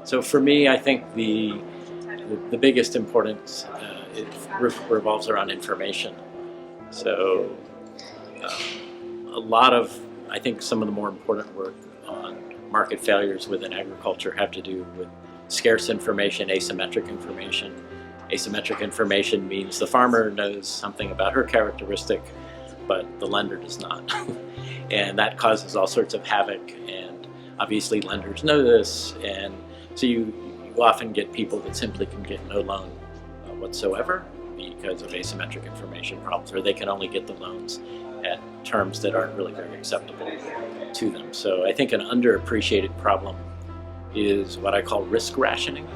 So for me, I think the biggest importance revolves around information. So a lot of, I think some of the more important work on market failures within agriculture have to do with scarce information, asymmetric information. Asymmetric information means the farmer knows something about her characteristic, but the lender does not. And that causes all sorts of havoc, and obviously lenders know this, and so you often get people that simply can get no loan whatsoever because of asymmetric information problems, or they can only get the loans at terms that aren't really very acceptable to them. So I think an underappreciated problem is what I call risk rationing.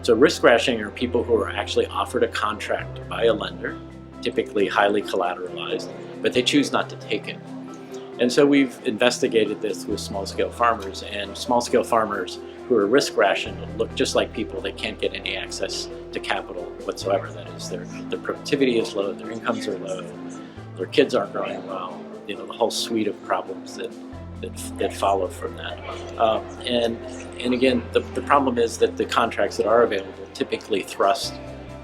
So risk rationing are people who are actually offered a contract by a lender, typically highly collateralized, but they choose not to take it. And so we've investigated this with small-scale farmers, and small-scale farmers who are risk rationed look just like people that can't get any access to capital whatsoever. That is, their productivity is low, their incomes are low, their kids aren't growing well, the whole suite of problems that follow from that. And again, the problem is that the contracts that are available typically thrust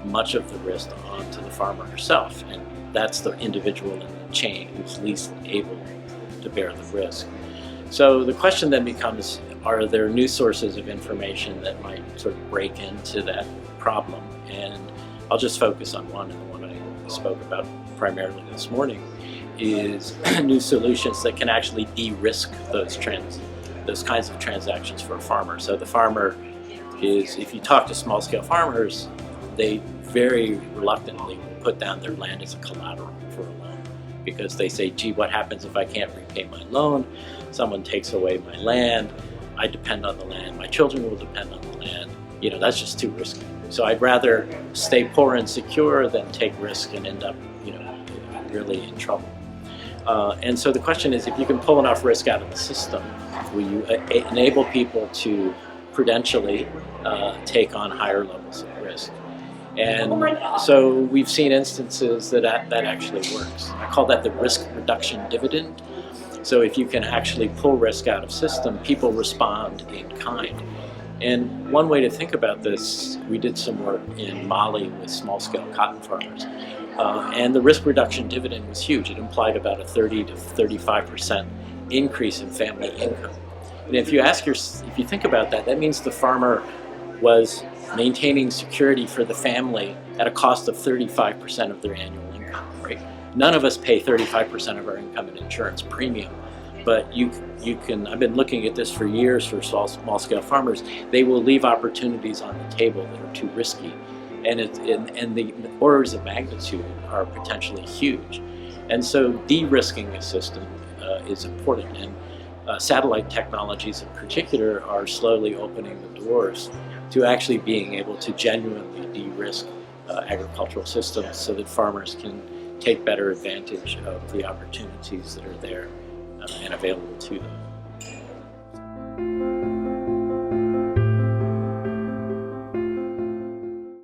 much of the risk onto the farmer herself, and that's the individual in the chain who's least able to bear the risk. So the question then becomes, are there new sources of information that might sort of break into that problem? And I'll just focus on one, and the one I spoke about primarily this morning is new solutions that can actually de-risk those kinds of transactions for a farmer. So the farmer is, if you talk to small-scale farmers, they very reluctantly will put down their land as a collateral for a loan, because they say, gee, what happens if I can't repay my loan? Someone takes away my land, I depend on the land, my children will depend on the land. That's just too risky. So I'd rather stay poor and secure than take risk and end up, really in trouble. And so the question is, if you can pull enough risk out of the system, will you enable people to prudentially take on higher levels of risk? And so we've seen instances that actually works. I call that the risk reduction dividend. So if you can actually pull risk out of system, people respond in kind. And one way to think about this, we did some work in Mali with small-scale cotton farmers. And the risk reduction dividend was huge. It implied about a 30 to 35% increase in family income. And if you think about that, that means the farmer was maintaining security for the family at a cost of 35% of their annual income, right? None of us pay 35% of our income in insurance premium, but you can, I've been looking at this for years for small-scale farmers. They will leave opportunities on the table that are too risky. And the orders of magnitude are potentially huge. And so de-risking a system is important. And satellite technologies in particular are slowly opening the doors to actually being able to genuinely de-risk agricultural systems so that farmers can take better advantage of the opportunities that are there and available to them.